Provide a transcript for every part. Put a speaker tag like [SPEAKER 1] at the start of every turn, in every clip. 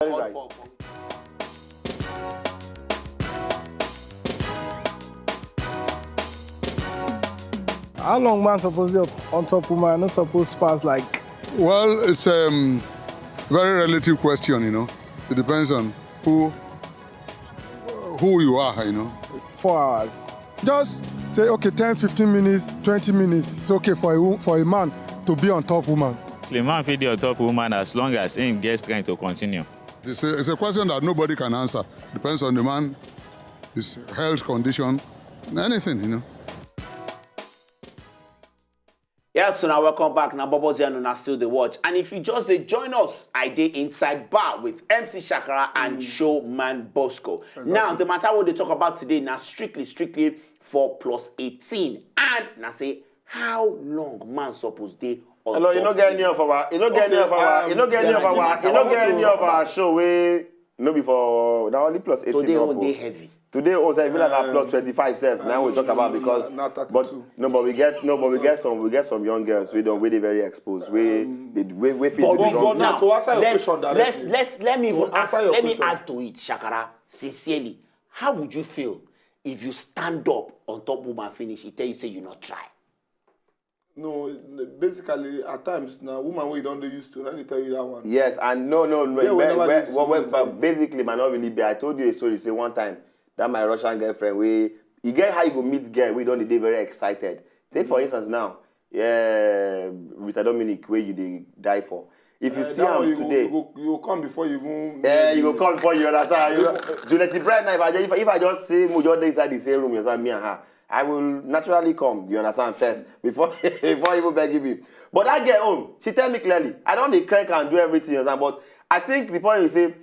[SPEAKER 1] Very right.
[SPEAKER 2] How long man supposed to be on top woman? Not supposed to pass like.
[SPEAKER 3] Well, it's a very relative question, you know. It depends on who you are, you know.
[SPEAKER 2] 4 hours.
[SPEAKER 4] Just say, okay, 10, 15 minutes, 20 minutes. It's okay for a man to be on top woman.
[SPEAKER 5] The man fit dey on top woman as long as him get strength to continue.
[SPEAKER 3] It's a question that nobody can answer. Depends on the man, his health condition, anything, you know.
[SPEAKER 1] Yes, so now welcome back. Now Bobo's here and still the watch. And if you just join us, I did Inside Bar with MC Shakara and Showman Bosco. Exactly. Now, the matter what they talk about today now strictly for plus 18. And now say how long man supposed they on
[SPEAKER 6] hello, you don't get any of our show we no before now only plus 18.
[SPEAKER 1] Today on day heavy.
[SPEAKER 6] Today also I feel like I plus 25 cents. Now we talk about because but we get some young girls we they very exposed. We feel
[SPEAKER 1] but now to answer your question directly. Let me add to it, Shakara, sincerely. How would you feel if you stand up on top woman finish, he tell you say you not try?
[SPEAKER 4] No, basically at times now woman we don't used to. Let me tell you that one.
[SPEAKER 6] Yes, and no. But basically, man, not really be. I told you a story. Say one time that my Russian girlfriend, you get how you go meet girl. We don't dey very excited. Take for instance now, Rita Dominic, where you die for. If you see him today,
[SPEAKER 4] you come before you even.
[SPEAKER 6] You go come before you understand. Juliet the bride now. If I just say Mujo inside the same room, you understand me and her. I will naturally come, you understand, first, before even begging me. But that girl home, she tell me clearly, I don't dey crank and do everything, you understand, but I think the point is say,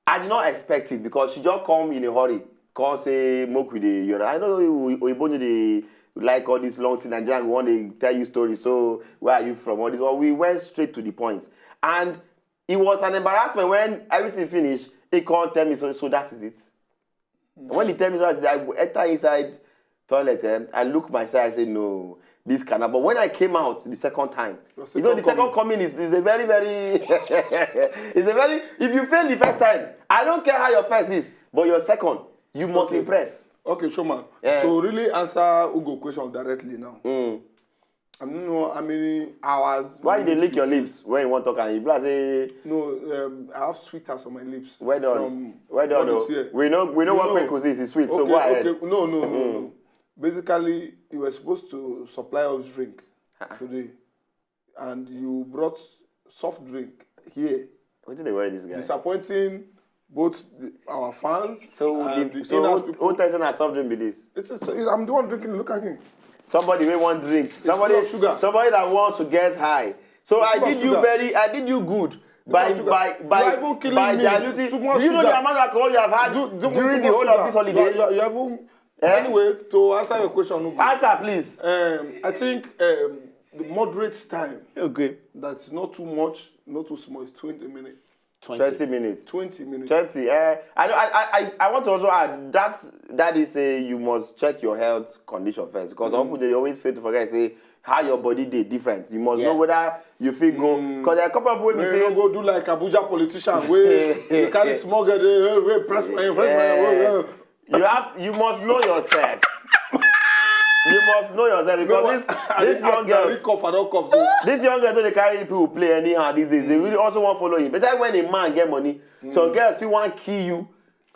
[SPEAKER 6] I did not expect it because she just come in a hurry, come say, moke with the, you know, I know Oibonyo they like all this long thing, Nigerian want to tell you stories, so where are you from, all this, well, we went straight to the point. And it was an embarrassment when everything finished, he can't tell me, so that is it. And when he tell me that, I enter inside toilet, I look myself, I say, no, this cannot. But when I came out the second time, the second coming is a very, very, if you fail the first time, I don't care how your first is, but your second, you must impress.
[SPEAKER 4] Okay, Showman. To really answer Ugo's question directly now, I don't know how many hours.
[SPEAKER 6] Why you lick your lips when you want to talk and you say?
[SPEAKER 4] No, I have sweetness on my lips.
[SPEAKER 6] Where done? We know what Pecos is sweet, so go ahead.
[SPEAKER 4] Okay. No. Basically, you were supposed to supply us drink today, and you brought soft drink here.
[SPEAKER 6] What did they wear this guy?
[SPEAKER 4] Disappointing both our fans and the
[SPEAKER 6] people. Who tells you soft drink be this?
[SPEAKER 4] I'm the one drinking. Look at me.
[SPEAKER 6] Somebody may want drink. Somebody that wants to get high. So I did you good. By diluting. Do you know the amount of alcohol you have had during the whole of this holiday?
[SPEAKER 4] You haven't. Anyway, to answer your question,
[SPEAKER 6] answer please.
[SPEAKER 4] I think the moderate time.
[SPEAKER 6] Okay.
[SPEAKER 4] That's not too much, not too small. It's 20 minutes.
[SPEAKER 6] 20 minutes.
[SPEAKER 4] 20 minutes.
[SPEAKER 6] 20. I want to also add that is you must check your health condition first because some people they always fail to forget say how your body dey different. You must know whether you feel go because there are a couple of people wey say
[SPEAKER 4] go do like Abuja politician wey you carry small girl press my
[SPEAKER 6] You must know yourself. You must know yourself because this young girls, these young girls don't carry people play anyhow these days. They really also want to follow you. But that's when a man get money. Some girls still want to kill you,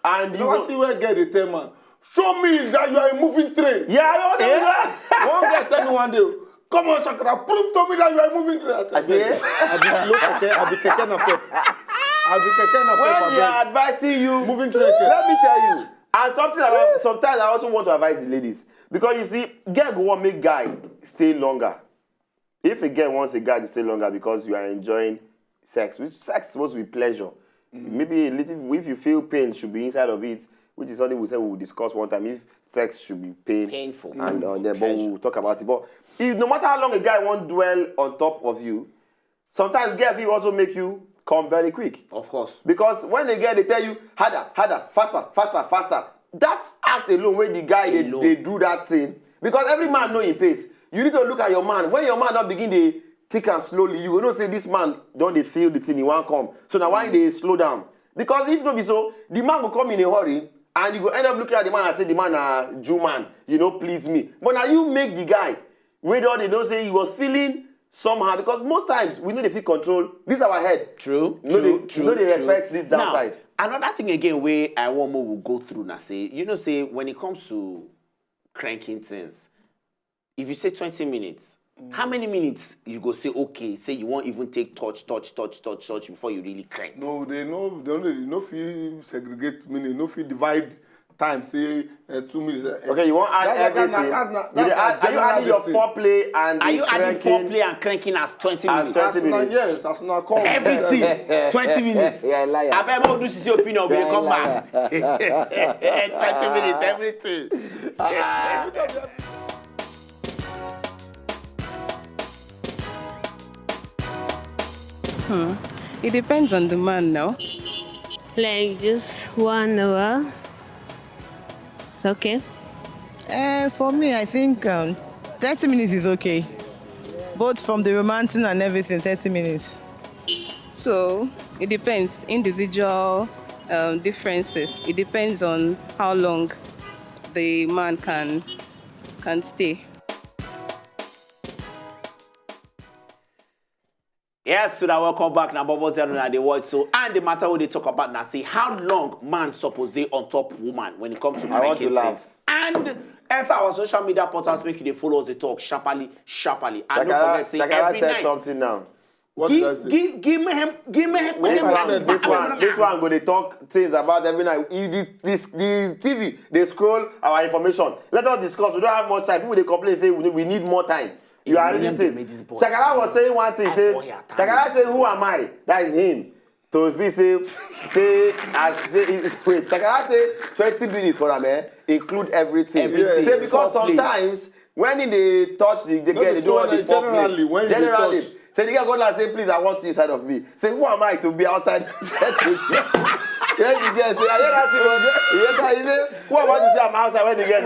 [SPEAKER 6] and you
[SPEAKER 4] don't see where get the tell man. Show me that you are a moving train.
[SPEAKER 6] Yeah, I know that.
[SPEAKER 4] One guy tell me one day, come on, Shakara, prove to me that you are a moving train. I say, I'll be keke na pep.
[SPEAKER 6] When they are advising you,
[SPEAKER 4] moving train.
[SPEAKER 6] Let me tell you. And sometimes I also want to advise the ladies. Because you see, girl go want make guy stay longer. If a girl wants a guy to stay longer because you are enjoying sex, which sex is supposed to be pleasure. Maybe a little, if you feel pain should be inside of it, which is something we said we will discuss one time, if sex should be
[SPEAKER 1] painful.
[SPEAKER 6] And but we'll talk about it. But if no matter how long a guy won't dwell on top of you, sometimes girl will also make you come very quick.
[SPEAKER 1] Of course.
[SPEAKER 6] Because when they tell you harder, faster. That act alone when the guy they do that thing. Because every man know in pace. You need to look at your man. When your man not begin to thick and slowly, you will not say this man don't they feel the thing he won't come. So now why they slow down? Because if not be so, the man will come in a hurry and you go end up looking at the man and say the man Jew man, please me. But now you make the guy whether they don't say he was feeling somehow, because most times we know they feel control. This is our head.
[SPEAKER 1] True.
[SPEAKER 6] They respect this downside.
[SPEAKER 1] Now, another thing again where I want more will go through now say, say when it comes to cranking things, if you say 20 minutes, how many minutes you go say okay, say you won't even take touch before you really crank?
[SPEAKER 4] No, they no feel segregate minutes, no feel divide time, say 2 minutes.
[SPEAKER 6] Okay, you want to add everything. Are you adding your foreplay and
[SPEAKER 1] are you adding foreplay and cranking as 20 minutes?
[SPEAKER 6] As 20 minutes.
[SPEAKER 4] Yes, as not call.
[SPEAKER 1] Everything 20 minutes.
[SPEAKER 6] Yeah, liar.
[SPEAKER 1] I bet more do see your opinion when you come back. 20 minutes, everything.
[SPEAKER 7] It depends on the man now.
[SPEAKER 8] Like just 1 hour. It's okay.
[SPEAKER 9] For me, I think 30 minutes is okay. Both from the romancing and everything, 30 minutes.
[SPEAKER 7] So it depends. Individual differences. It depends on how long the man can stay.
[SPEAKER 1] Yes, so that welcome back now, Bobo Zero na the world. So, and the matter what they talk about now, say how long man suppose they on top woman when it comes to
[SPEAKER 6] I want to laugh.
[SPEAKER 1] And enter our social media portals, make you they follow us, they talk sharply. And don't forget, say
[SPEAKER 6] Shakara
[SPEAKER 1] every
[SPEAKER 6] said
[SPEAKER 1] night.
[SPEAKER 6] something now.
[SPEAKER 4] What did I say?
[SPEAKER 1] Give me him.
[SPEAKER 6] This one go they talk things about every night. This TV, they scroll our information. Let us discuss. We don't have much time. People they complain, say we need more time. You are reading things. Shakara was saying one thing. Shakara said, "Who am I?" That is him. To be say. Wait. Shakara say 20 minutes for a man include everything. Say because sometimes when they touch the girl, they don't want the foreplay. Generally. Say the girl go and say, please, I want you inside of me. Say, who am I to be outside? When the girl say, I hear that thing. He say, who am I to say I'm outside when the girl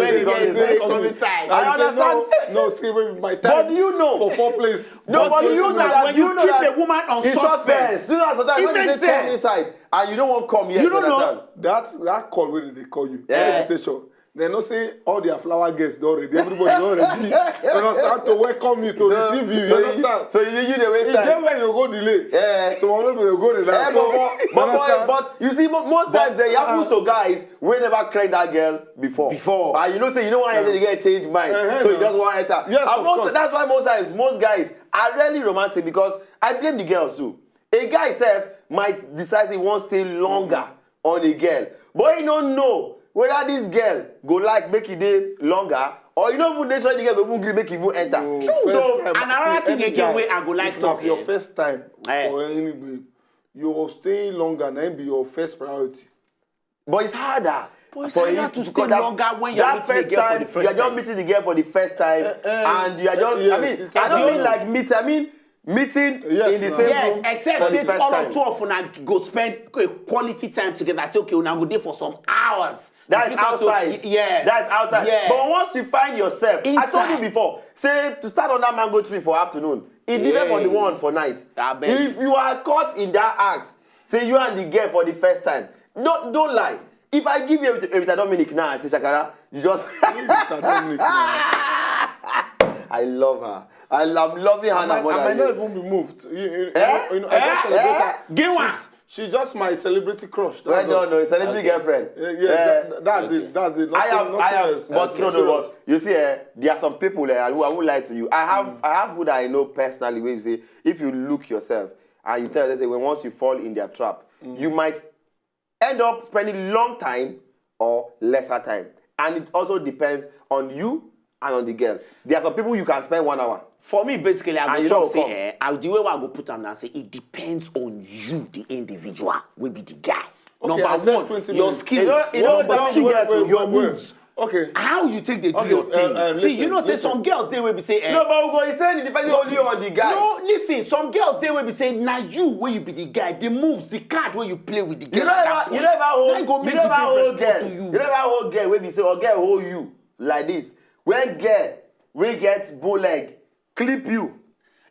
[SPEAKER 6] come inside? I understand.
[SPEAKER 4] No, see, my time.
[SPEAKER 6] But you know.
[SPEAKER 4] For 4 plays.
[SPEAKER 1] No, but you know that when you keep a woman on suspense,
[SPEAKER 6] you know sometimes when they say come inside and you don't want to come here,
[SPEAKER 1] you don't know.
[SPEAKER 4] That call when they call you.
[SPEAKER 6] Yeah.
[SPEAKER 4] Invitation. They don't say all their flower guests already. Everybody already. You understand? To welcome you, to receive you. You understand?
[SPEAKER 6] So you the waste time.
[SPEAKER 4] Then when you go delay.
[SPEAKER 6] Yeah.
[SPEAKER 4] So one people go relax.
[SPEAKER 6] But you see, most times it happens to guys who never cried that girl before. And you say you don't want to get change mind. So you just want to enter.
[SPEAKER 4] Yes,
[SPEAKER 6] and that's why most times, most guys are really romantic, because I blame the girls too. A guy self might decide he wants to stay longer on a girl, but he don't know whether this girl go like make it day longer, or you don't even dey sure the girl go even make you enter.
[SPEAKER 4] No,
[SPEAKER 1] So
[SPEAKER 4] time,
[SPEAKER 1] another thing again where I go like
[SPEAKER 4] if
[SPEAKER 1] talk
[SPEAKER 4] your first time for
[SPEAKER 1] Eh.
[SPEAKER 4] any babe, you staying longer, then be your first priority.
[SPEAKER 6] But it's harder.
[SPEAKER 1] But it's
[SPEAKER 6] for
[SPEAKER 1] harder
[SPEAKER 6] you
[SPEAKER 1] to stay
[SPEAKER 6] because that-
[SPEAKER 1] longer when you're
[SPEAKER 6] that
[SPEAKER 1] meeting the girl for the
[SPEAKER 6] time,
[SPEAKER 1] first
[SPEAKER 6] you are just
[SPEAKER 1] time.
[SPEAKER 6] meeting the girl for the first time, and you are just.
[SPEAKER 4] yes,
[SPEAKER 6] I mean,
[SPEAKER 4] it's
[SPEAKER 6] I don't
[SPEAKER 4] hard.
[SPEAKER 6] mean like meet. I mean meeting
[SPEAKER 4] Yes,
[SPEAKER 6] in the
[SPEAKER 4] no.
[SPEAKER 6] same
[SPEAKER 1] Yes,
[SPEAKER 6] room
[SPEAKER 1] except
[SPEAKER 6] for the
[SPEAKER 1] say
[SPEAKER 6] first
[SPEAKER 1] all
[SPEAKER 6] time.
[SPEAKER 1] of two of una go spend a quality time together. Say okay, una go there for some hours.
[SPEAKER 6] That is
[SPEAKER 1] Because
[SPEAKER 6] outside.
[SPEAKER 1] Yeah.
[SPEAKER 6] That's outside.
[SPEAKER 1] Yeah.
[SPEAKER 6] But once you find yourself, I told
[SPEAKER 1] Inside.
[SPEAKER 6] you before, say to start on that mango tree for afternoon, it depends on the one for night.
[SPEAKER 1] I bet.
[SPEAKER 6] If you are caught in that act, say you and the girl for the first time, don't lie. If I give you a Dominic now, I say Shakara, you just. I love her. I'm loving her
[SPEAKER 4] I
[SPEAKER 6] now more
[SPEAKER 4] might
[SPEAKER 6] than
[SPEAKER 4] not
[SPEAKER 6] you.
[SPEAKER 4] even be moved.
[SPEAKER 6] Eh?
[SPEAKER 4] I just celebrate her.
[SPEAKER 1] Give one.
[SPEAKER 4] She's just my celebrity crush.
[SPEAKER 6] Well, no, celebrity girlfriend.
[SPEAKER 4] That's it. That's it.
[SPEAKER 6] I am,
[SPEAKER 4] else.
[SPEAKER 6] but
[SPEAKER 4] Okay,
[SPEAKER 6] no,
[SPEAKER 4] serious.
[SPEAKER 6] but you see, there are some people who I won't lie to you. I have who that I know personally where you say, if you look yourself and you tell them, say, when once you fall in their trap, you might end up spending long time or lesser time. And it also depends on you and on the girl. There are some people you can spend 1 hour.
[SPEAKER 1] For me, basically, I
[SPEAKER 6] And
[SPEAKER 1] go
[SPEAKER 6] you
[SPEAKER 1] talk
[SPEAKER 6] don't
[SPEAKER 1] say, the way I go put them and say, it depends on you, the individual, will be the guy.
[SPEAKER 4] Okay, I
[SPEAKER 1] Number
[SPEAKER 4] said
[SPEAKER 1] one,
[SPEAKER 4] 20
[SPEAKER 1] your
[SPEAKER 4] minutes.
[SPEAKER 1] skills.
[SPEAKER 6] You know,
[SPEAKER 1] Number two,
[SPEAKER 4] wait,
[SPEAKER 1] your
[SPEAKER 4] wait.
[SPEAKER 1] moves.
[SPEAKER 4] Okay.
[SPEAKER 1] How you take the do
[SPEAKER 4] Okay,
[SPEAKER 1] your thing. See,
[SPEAKER 4] listen,
[SPEAKER 1] you know, say
[SPEAKER 4] listen.
[SPEAKER 1] some girls, they will be say,
[SPEAKER 6] No, but Ugo, he said it depends only on the guy.
[SPEAKER 1] No, listen, some girls, they will be saying, now you, where you be the guy, the moves, the card where you play with the girl.
[SPEAKER 6] You never hold girl.
[SPEAKER 1] to
[SPEAKER 6] You never hold girl when we say, or girl hold you like this. When girl we get bow leg, clip you.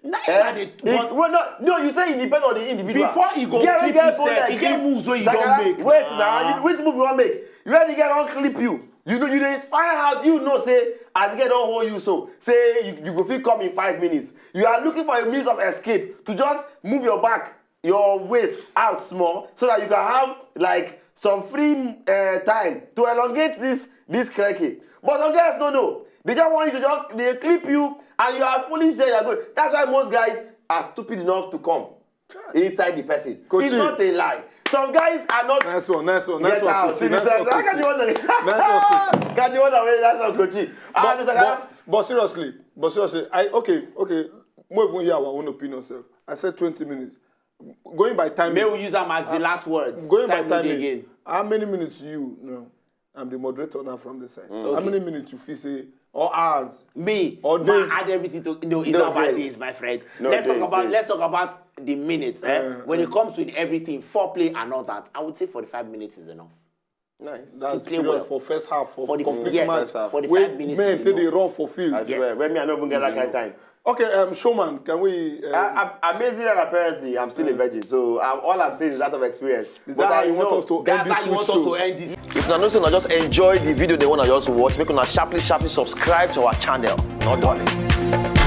[SPEAKER 6] No, you say it depends on the individual.
[SPEAKER 1] Before he go clip himself, he get moves wey he don make.
[SPEAKER 6] Wait now, which move you wan make? You ready to get on clip you? You know, you dey find out, you know, say, as get on hold you so, say, you go fit come in 5 minutes. You are looking for a means of escape to just move your back, your waist out small, so that you can have, like, some free time to elongate this cranky. But some guys don't know. They just want you to they clip you, and you are fully saying you're good. That's why most guys are stupid enough to come inside the person.
[SPEAKER 4] Coachy.
[SPEAKER 6] It's not a lie. Some guys are not.
[SPEAKER 4] Nice one.
[SPEAKER 6] Get out.
[SPEAKER 4] Coachy. Nice one,
[SPEAKER 6] I can't
[SPEAKER 4] Coachy.
[SPEAKER 6] Can't you wonder that's not Coachy.
[SPEAKER 4] But seriously, okay. Move on here our own opinion, sir. I said 20 minutes. Going by time.
[SPEAKER 1] May we use them as the last words.
[SPEAKER 4] Going by
[SPEAKER 1] Time
[SPEAKER 4] timing.
[SPEAKER 1] again.
[SPEAKER 4] How many minutes you know? I'm the moderator now from the side. How many minutes you feel say or hours?
[SPEAKER 1] Me,
[SPEAKER 4] or
[SPEAKER 1] man,
[SPEAKER 4] days?
[SPEAKER 1] add everything to it's
[SPEAKER 6] No,
[SPEAKER 1] not about
[SPEAKER 6] days.
[SPEAKER 1] days, my friend.
[SPEAKER 6] No,
[SPEAKER 1] let's
[SPEAKER 6] days.
[SPEAKER 1] talk about the minutes. When it comes with everything, foreplay and all that, I would say 45 minutes is enough.
[SPEAKER 6] Nice.
[SPEAKER 4] That's
[SPEAKER 1] play
[SPEAKER 4] period
[SPEAKER 1] well.
[SPEAKER 4] for first half for
[SPEAKER 1] the
[SPEAKER 4] complete
[SPEAKER 1] yes,
[SPEAKER 4] match.
[SPEAKER 1] 45
[SPEAKER 4] Where
[SPEAKER 1] minutes
[SPEAKER 4] men
[SPEAKER 1] is
[SPEAKER 4] take the
[SPEAKER 1] enough.
[SPEAKER 4] run for field.
[SPEAKER 6] I swear. When me, I don't even get that kind of time.
[SPEAKER 4] Okay, Showman, can we?
[SPEAKER 6] Amazing that apparently I'm still a virgin. So all I'm saying is out of experience.
[SPEAKER 4] Is that how you want us to end
[SPEAKER 1] That's
[SPEAKER 4] this
[SPEAKER 1] how you want
[SPEAKER 4] show?
[SPEAKER 1] us to end this.
[SPEAKER 6] If you know, so just enjoy the video they want to just watch. Make una sharply subscribe to our channel. Not darling.